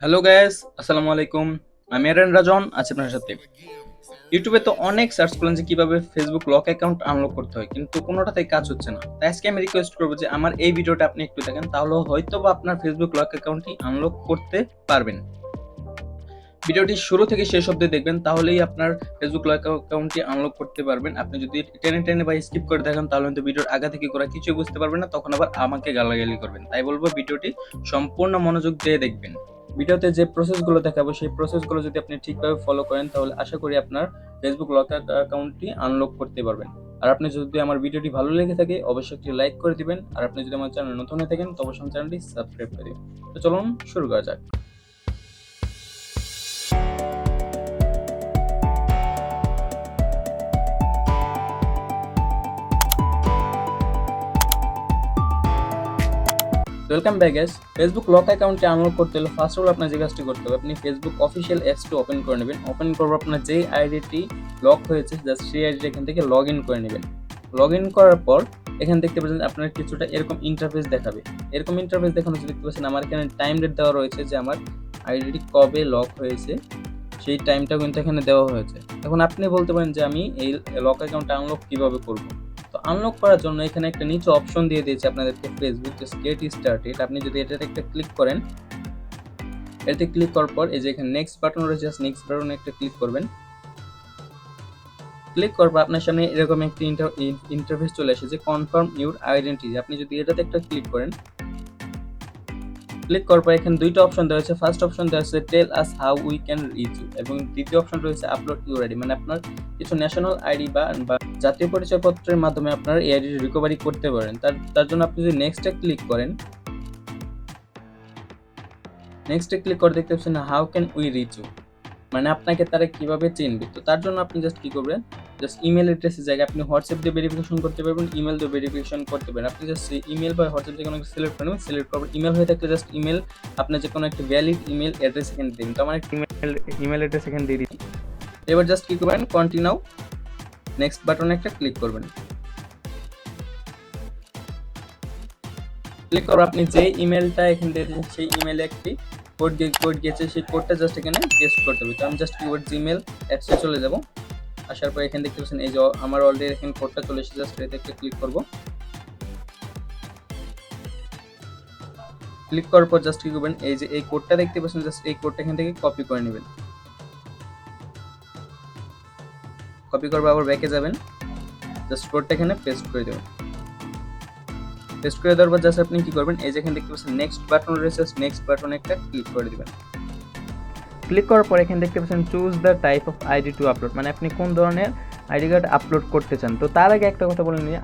Hello guys, আসসালামু আলাইকুম। আমি এরন রাজন আছি আপনার সাথে। ইউটিউবে তো অনেক সার্চ করলেন যে কিভাবে ফেসবুক লক অ্যাকাউন্ট আনলক করতে হয়, কিন্তু কোনোটাতেই কাজ হচ্ছে না। তাই আজকে আমি রিকোয়েস্ট করবো যে আমার এই ভিডিওটা আপনি একটু দেখেন, তাহলে হয়তো বা আপনার ফেসবুক লক অ্যাকাউন্টটি আনলক করতে পারবেন। ভিডিওটি শুরু থেকে শেষ অবধি দেখবেন, তাহলেই আপনার ফেসবুক লক অ্যাকাউন্টটি আনলক করতে পারবেন। আপনি যদি টেনে টেনে বা স্কিপ করে দেখেন, তাহলে কিন্তু ভিডিওর আগা থেকে করা কিছুই বুঝতে পারবেন না, তখন আবার আমাকে গালাগালি করবেন। তাই বলবো ভিডিওটি সম্পূর্ণ মনোযোগ দিয়ে দেখবেন। ভিডিওতে যে প্রসেসগুলো দেখাবো সেই প্রসেসগুলো যদি আপনি ঠিকভাবে ফলো করেন, তাহলে আশা করি আপনার ফেসবুক লক অ্যাকাউন্টটি আনলক করতে পারবেন। আর আপনি যদি আমার ভিডিওটি ভালো লেগে থাকে, অবশ্যই একটি লাইক করে দিবেন। আর আপনি যদি আমার চ্যানেল নতুন হয়ে থাকেন, তো অবশ্যই আমার চ্যানেলটি সাবস্ক্রাইব করে দিবেন। তো চলুন শুরু করা যাক। Welcome back guys. Facebook lock অ্যাকাউন্টে আনলক করতে হলে ফার্স্ট অফ অল আপনার যে কাজটি করতে হবে, আপনি ফেসবুক অফিসিয়াল অ্যাপসটি ওপেন করে নেবেন। ওপেন করবো আপনার যেই আইডিটি লক হয়েছে, জাস্ট সেই আইডিটা এখান থেকে লগ ইন করে নেবেন। লগ ইন করার পর এখানে দেখতে পাচ্ছেন আপনার কিছুটা এরকম ইন্টারফেস দেখাবে। এরকম ইন্টারফেস দেখানো দেখতে পাচ্ছেন আমার এখানে টাইম ডেট দেওয়া রয়েছে যে আমার আইডিটি কবে লক হয়েছে, সেই টাইমটা কিন্তু এখানে দেওয়া হয়েছে। এখন আপনি বলতে পারেন যে আমি এই লক অ্যাকাউন্ট আনলক কিভাবে করব। তো আনলক করার জন্য এখানে একটা নিচে অপশন দিয়ে দিয়েছে আপনাদেরকে ফেসবুক, জাস্ট গেট স্টার্টেড। আপনি যদি এটাতে একটা ক্লিক করেন, এটাতে ক্লিক করার পর এই যে এখানে নেক্সট বাটন রয়েছে, জাস্ট নেক্সট বাটনে একটা ক্লিক করবেন। ক্লিক করার পর আপনার সামনে এরকম একটি ইন্টারফেস চলে আসে যে কনফার্ম ইউর আইডেন্টিটি। আপনি যদি এটাতে একটা ক্লিক করেন, ক্লিক করার পর এখানে দুইটা অপশন দেওয়া হয়েছে। ফার্স্ট অপশন দেওয়া হচ্ছে tell us how we can reach you, এবং দ্বিতীয় অপশন রয়েছে আপলোড ইউর আইডি, মানে আপনার কিছু ন্যাশনাল আইডি বা জাতীয় পরিচয়পত্রের মাধ্যমে আপনার এই আইডি রিকভারি করতে পারেন। তার জন্য আপনি যদি নেক্সটে ক্লিক করেন, নেক্সটে ক্লিক করে দেখতে পাচ্ছেন how can we reach you, মানে আপনাকে তারা কিভাবে চিনবে। তো তার জন্য আপনি জাস্ট কি করবেন, জাস্ট ইমেল অ্যাড্রেসের জায়গায় আপনি হোয়াটসঅ্যাপ দিয়ে ভেরিফিকেশন করতে পারবেন, ইমেল দিয়ে ভেরিফিকেশন করতে পারেন। আপনি জাস্ট ইমেল বা হোয়াটসঅ্যাপ যে কোনো একটা সিলেক্ট করে নেবেন। সিলেক্ট করবেন, ইমেল হয়ে থাকলে জাস্ট ইমেল, আপনার যে কোনো একটা ভ্যালিড ইমেল অ্যাড্রেস এখানে দিন। তো আমার একটা ইমেল অ্যাড্রেস এখানে দিয়ে দিচ্ছি। এবার জাস্ট কি করবেন, কন্টিনিউ নেক্সট বাটনে একটা ক্লিক করবেন। ক্লিক করার আপনি যে ইমেলটা এখানে দিয়ে দিয়েছেন সেই ইমেলে একটি কোড গিয়েছে, সেই কোডটা জাস্ট এখানে পেস্ট করতে হবে। তো আমি জাস্ট কিওয়ার্ড জিমেল অ্যাপসে চলে যাব। আসার পর এখানে দেখতে পাচ্ছেন এই যে আমার অলরেডি এখানে কোডটা চলে এসেছে, জাস্ট এতে একটা ক্লিক করব। ক্লিক করার পর জাস্ট কি করবেন, এই যে এই কোডটা দেখতে পাচ্ছেন, জাস্ট এই কোডটা এখান থেকে কপি করে নেবেন। কপি করব, আবার ব্যাকে যাবেন, জাস্ট কোডটা এখানে পেস্ট করে দেবেন। পেস্ট করে দেওয়ার পর জাস্ট আপনি কি করবেন, এই যে এখানে দেখতে পাচ্ছেন নেক্সট বাটন রয়েছে, নেক্সট বাটনে একটা ক্লিক করে দিবেন। ক্লিক করার পর এখানে দেখতে পাচ্ছেন choose the type of ID to upload, মানে আপনি কোন ধরনের আইডি কার্ড আপলোড করতে চান। তো তার আগে একটা কথা বলে নিই,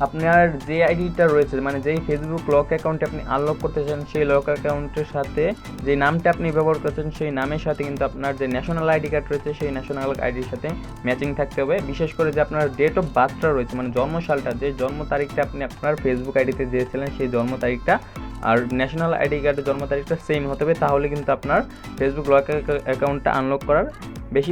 আপনার যে আইডিটা রয়েছে, মানে যেই ফেসবুক লক অ্যাকাউন্টে আপনি আনলক করতে চান, সেই লক অ্যাকাউন্টের সাথে যে নামটা আপনি ব্যবহার করছেন, সেই নামের সাথে কিন্তু আপনার যে ন্যাশনাল আইডি কার্ড রয়েছে, সেই ন্যাশনাল আইডির সাথে ম্যাচিং থাকতে হবে। বিশেষ করে যে আপনার ডেট অফ বার্থটা রয়েছে, মানে জন্মসালটা, যে জন্ম তারিখটা আপনি আপনার ফেসবুক আইডিতে দিয়েছিলেন, সেই জন্ম তারিখটা আর ন্যাশনাল আইডি কার্ডের জন্ম তারিখটা সেম হতে হবে। তাহলে কিন্তু আপনার ফেসবুক লক অ্যাকাউন্টটা আনলক করার বেশি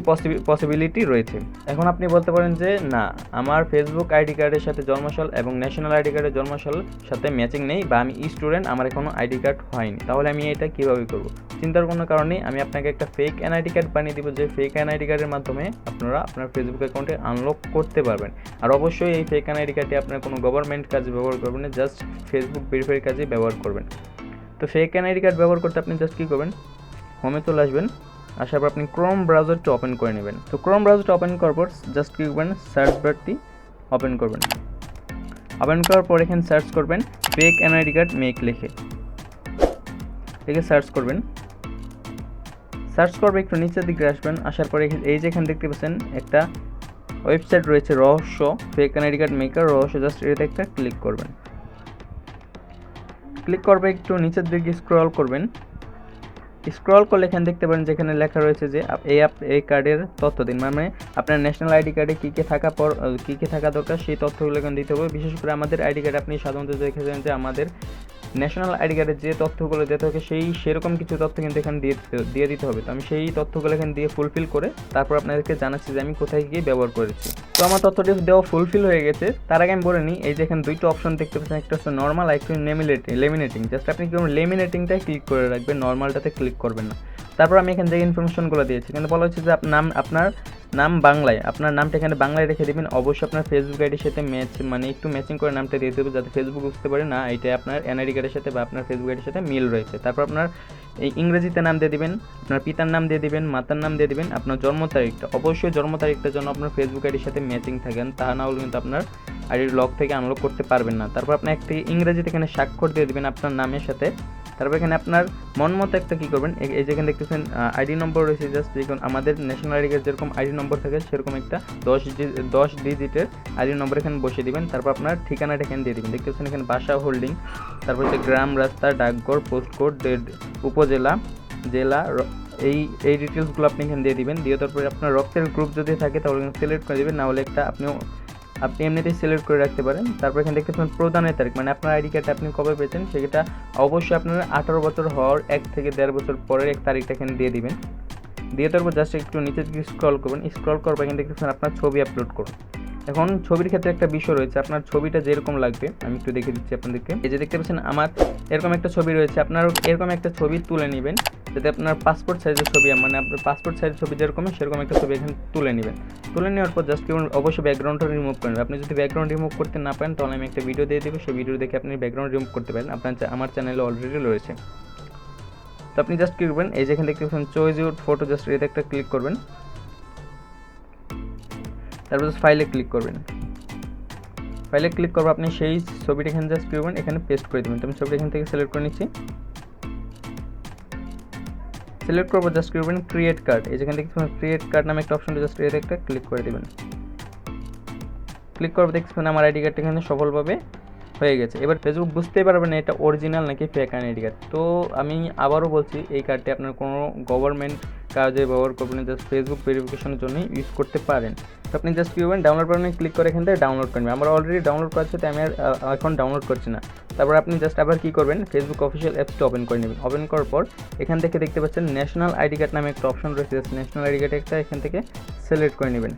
পসিবিলিটি রয়েছে। এখন আপনি বলতে পারেন যে না, আমার ফেসবুক আইডি কার্ডের সাথে জন্মসাল এবং ন্যাশনাল আইডি কার্ডের জন্মসাল সাথে ম্যাচিং নেই, বা আমি স্টুডেন্ট, আমার এখনও আইডি কার্ড হয়নি। তাহলে আমি এটা কীভাবে করব? চিন্তার কোনো কারণ নেই, আমি আপনাকে একটা ফেক এনআইডি কার্ড বানিয়ে দিব, যে ফেক এনআইডি কার্ডের মাধ্যমে আপনারা আপনার ফেসবুক অ্যাকাউন্টে আনলক করতে পারবেন। আর অবশ্যই এই ফেক এনআইডি কার্ডটি আপনার কোনো গভর্নমেন্ট কাজে ব্যবহার করবেন না, জাস্ট ফেসবুক ভেরিফাইয়ের কাজে ব্যবহার করবেন। তো ফেক এনআইডি কার্ড ব্যবহার করতে আপনি জাস্ট কী করবেন, হোমে চলে আসবেন। আসার পর আপনি ক্রোম ব্রাউজারটি ওপেন করে নেবেন। তো ক্রোম ব্রাউজারটি ওপেন করার পর জাস্ট কী করবেন, সার্চ বারটি ওপেন করবেন। ওপেন করার পর এখানে সার্চ করবেন ফেক এনআইডি কার্ড মেক লিখে সার্চ করবেন। সার্চ করবে, একটু নিচের দিকে আসবেন। আসার পরে এই যে এখানে দেখতে পাচ্ছেন একটা ওয়েবসাইট রয়েছে, রহস্য ফেক এনআইডি কার্ড মেকার রহস্য, জাস্ট এটাতে একটা ক্লিক করবেন। ক্লিক করবে, একটু নিচের দিকে স্ক্রল করবেন। স্ক্রল করলে এখানে দেখতে পারেন যেখানে লেখা রয়েছে যে এই কার্ডের তথ্য দিন, মানে আপনার ন্যাশনাল আইডি কার্ডে কী থাকা দরকার সেই তথ্যগুলো এখানে দিতে হবে। বিশেষ করে আমাদের আইডি কার্ডে আপনি সাধারণত দেখেছেন যে আমাদের ন্যাশনাল আইডি কার্ডের যে তথ্যগুলো দিতে হবে সেরকম কিছু তথ্য কিন্তু এখানে দিয়ে দিতে হবে। তো আমি সেই তথ্যগুলো এখানে দিয়ে ফুলফিল করে তারপর আপনাদেরকে জানাচ্ছি যে আমি কোথায় গিয়ে ব্যবহার করেছি। তো আমার তথ্যটি দেওয়া ফুলফিল হয়ে গেছে। তার আগে আমি বলে নিই, এই যে এখানে দুইটা অপশন দেখতে পাচ্ছেন, একটা হচ্ছে নর্মাল, একটা লেমিনেটিং। জাস্ট আপনি কি লেমিনেটিংটাই ক্লিক করে রাখবেন, নর্মালটাতে ক্লিক করবেন না। তারপর আমি এখানে যে ইনফরমেশনগুলো দিয়েছি, কিন্তু বলা হচ্ছে যে আপনার নাম বাংলায়, আপনার নামটা এখানে বাংলায় রেখে দেবেন। অবশ্যই আপনার ফেসবুক আইডির সাথে মানে একটু ম্যাচিং করে নামটা দিয়ে দেবেন, যাতে ফেসবুক বুঝতে পারে না এটা আপনার এনআইডি কার্ডের সাথে বা আপনার ফেসবুক আইডির সাথে মিল রয়েছে। তারপর আপনার এই ইংরেজিতে নাম দিয়ে দিবেন, আপনার পিতার নাম দিয়ে দিবেন, মাতার নাম দিয়ে দিবেন, আপনার জন্ম তারিখটা, অবশ্যই জন্ম তারিখটার জন্য আপনার ফেসবুক আইডির সাথে ম্যাচিং থাকেন, তা না হলে কিন্তু আপনার আইডির লক থেকে আনলক করতে পারবেন না। তারপর আপনি একটি ইংরেজিতে এখানে স্বাক্ষর দিয়ে দিবেন আপনার নামের সাথে। তারপর এখানে আপনার মন মতো একটা কী করবেন, এই যেখানে দেখতেছেন আইডি নম্বর রয়েছে, জাস্ট দেখুন আমাদের ন্যাশনাল আইডি কার্ড যেরকম আইডি নম্বর থাকে সেরকম একটা 10 ডিজিটের আইডি নম্বর এখানে বসিয়ে দিবেন। তারপর আপনার ঠিকানাটা এখানে দিয়ে দিবেন, দেখতেছেন এখানে বাসা, হোল্ডিং, তারপর হচ্ছে গ্রাম, রাস্তা, ডাকঘর, পোস্টকোড, উপজেলা, জেলা, এই ডিটেলসগুলো আপনি এখানে দিয়ে দিবেন। দিয়ে তারপরে আপনার রক্তের গ্রুপ যদি থাকে তাহলে সিলেক্ট করে দেবেন, না হলে একটা আপনি এমনিতেই সিলেক্ট করে রাখতে পারেন। তারপর এখানে দেখতে পাচ্ছেন প্রদানের তারিখ, মানে আপনার আইডি কার্ডটা আপনি কবে পেয়েছেন সেটা অবশ্যই আপনার 18 বছর হওয়ার 1 থেকে 1.5 বছর পরের এক তারিখটা এখানে দিয়ে দিবেন। দিয়ে তারপর জাস্ট একটু নিচে দিকে স্ক্রল করবেন, স্ক্রল করবেন এখানে দেখতে পাচ্ছেন আপনার ছবি আপলোড করুন। এখন ছবির ক্ষেত্রে একটা বিষয় রয়েছে, আপনার ছবিটা যেরকম লাগবে আমি একটু দেখে দিচ্ছি আপনাদেরকে। এই যে দেখতে পাচ্ছেন আমার এরকম একটা ছবি রয়েছে, আপনার এরকম একটা ছবি তুলে নেবেন, যাতে আপনার পাসপোর্ট সাইজের ছবি, মানে আপনার পাসপোর্ট সাইজের ছবি যেরকম সেরকম একটা ছবি এখানে তুলে নেবেন। তুলে নেওয়ার পর জাস্ট অবশ্যই ব্যাকগ্রাউন্ডটা রিমুভ করবেন। আপনি যদি ব্যাকগ্রাউন্ড রিমুভ করতে না পারেন তাহলে আমি একটা ভিডিও দিয়ে দেবো, সেই ভিডিও দেখে আপনি ব্যাকগ্রাউন্ড রিমুভ করতে পারেন, আমার চ্যানেলে অলরেডি রয়েছে। তো আপনি জাস্ট কী করবেন, এই যেখানে দেখতে পাচ্ছেন চয়েস ইউর ফটো, জাস্ট এতে একটা ক্লিক করবেন, তারপর জাস্ট ফাইলে ক্লিক করবেন। ফাইলে ক্লিক করবো, আপনি সেই ছবিটা এখানে জাস্ট করবেন, এখানে পেস্ট করে দেবেন। তো আমি ছবিটা এখান থেকে সিলেক্ট করে নিচ্ছি, সিলেক্ট করবো, জাস্ট করবেন ক্রিয়েট কার্ড। এই যেখানে দেখছেন ক্রিয়েট কার্ড নামে একটা অপশন, জাস্ট এর একটা ক্লিক করে দেবেন। ক্লিক করবো, দেখছেন আমার আইডি কার্ডটা এখানে সফলভাবে হয়ে গেছে। এবার ফেসবুক বুঝতেই পারবেন না এটা অরিজিনাল নাকি ফেক আইডি কার্ড। তো আমি আবারও বলছি, এই কার্ডটি আপনার কোনো গভর্নমেন্ট কাজে ব্যবহার করবেন, জাস্ট ফেসবুক ভেরিফিকেশনের জন্য ইউজ করতে পারেন। তো আপনি জাস্ট কী করবেন, ডাউনলোড বাটনে ক্লিক করে এখান থেকে ডাউনলোড করবেন। আমার অলরেডি ডাউনলোড করা আছে, তাই আমি এখন ডাউনলোড করছি না। তারপর আপনি জাস্ট আবার কী করবেন, ফেসবুক অফিসিয়াল অ্যাপসটা ওপেন করে নেবেন। ওপেন করার পর এখান থেকে দেখতে পাচ্ছেন ন্যাশনাল আইডি কার্ড নামে একটা অপশন রয়েছে, ন্যাশনাল আইডি কার্ড একটা এখান থেকে সিলেক্ট করে নেবেন।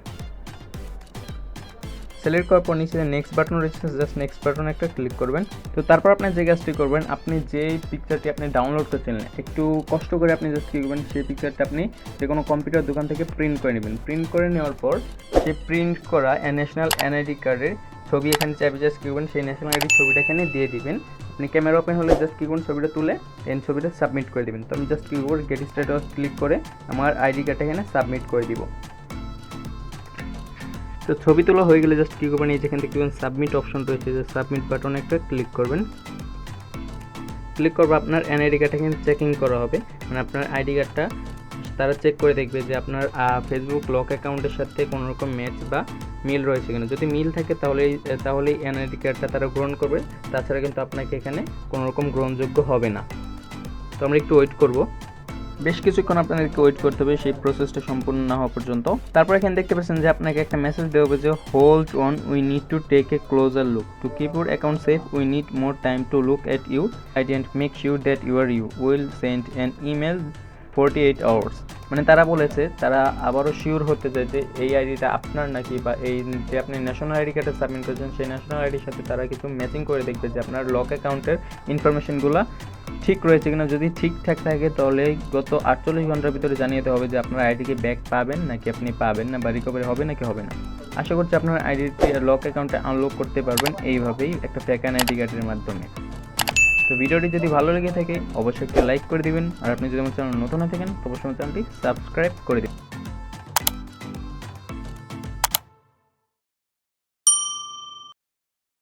সিলেক্ট করার পর নিচে নেক্সট বাটন রয়েছে, জাস্ট নেক্সট বাটনে একটা ক্লিক করবেন। তো তারপর আপনি যে কাজটি করবেন, আপনি যেই পিকচারটি আপনি ডাউনলোড করছিলেন একটু কষ্ট করে আপনি জাস্ট কী করবেন, সেই পিকচারটা আপনি যে কোনো কম্পিউটার দোকান থেকে প্রিন্ট করে নেবেন। প্রিন্ট করে নেওয়ার পর সেই প্রিন্ট করা ন্যাশনাল এনআইডি কার্ডের ছবি এখানে চাইবে, জাস্ট কী করবেন সেই ন্যাশনাল আইডি ছবিটা এখানে দিয়ে দিবেন। আপনি ক্যামেরা ওপেন হলে জাস্ট কী করবেন, ছবিটা তুলে ছবিটা সাবমিট করে দেবেন। তো আমি জাস্ট কী করবো, গেট স্ট্যাটাস ক্লিক করে আমার আইডি কার্ডটা এখানে সাবমিট করে দিব। তো ছবি তোলা হয়ে গেলে জাস্ট কী করবেন, এই যেখান থেকে সাবমিট অপশন রয়েছে, যে সাবমিট বাটনে একটা ক্লিক করবেন। ক্লিক করবো, আপনার এনআইডি কার্ডটা এখানে চেকিং করা হবে, মানে আপনার আইডি কার্ডটা তারা চেক করে দেখবে যে আপনার ফেসবুক লক অ্যাকাউন্টের সাথে কোনো রকম ম্যাচ বা মিল রয়েছে কিনা। যদি মিল থাকে তাহলেই এনআইডি কার্ডটা তারা গ্রহণ করবে, তাছাড়া কিন্তু আপনাকে এখানে কোনো রকম গ্রহণযোগ্য হবে না। তো আমরা একটু ওয়েট করব, বেশ কিছুক্ষণ আপনাদেরকে ওয়েট করতে হবে সেই প্রসেসটা সম্পূর্ণ না হওয়া পর্যন্ত। তারপর এখানে দেখতে পাচ্ছেন যে আপনাকে একটা মেসেজ দেওয়া হবে যে hold on, we need to take a closer look to keep your account safe, we need more time to look at you ID and make sure that you are you, will send an email 48 hours। মানে তারা বলেছে, তারা আবারও sure হতে চায় যে এই আইডিটা আপনার নাকি, বা এই যে আপনি ন্যাশনাল আইডি কার্ডে সাবমিট করেছেন সেই ন্যাশনাল আইডির সাথে তারা কিছু ম্যাচিং করে দেখবে যে আপনার লক অ্যাকাউন্টের ইনফরমেশনগুলো ঠিক রয়েছে কিনা। যদি ঠিকঠাক থাকে তাহলে গত 48 ঘন্টার ভিতরে জানিয়ে হবে যে আপনার আইডিকে ব্যাক পাবেন নাকি আপনি পাবেন না, বা রিকভারি হবে নাকি হবে না। আশা করছি আপনার আইডিটি লক অ্যাকাউন্টে আনলক করতে পারবেন এইভাবেই একটা ফেক আইডি কার্ডের মাধ্যমে। তো ভিডিওটি যদি ভালো লেগে থাকে অবশ্যই একটু লাইক করে দিবেন, আর আপনি যদি আমার চ্যানেল নতুন হয়ে থাকেন অবশ্যই আমার চ্যানেলটি সাবস্ক্রাইব করে দিবেন।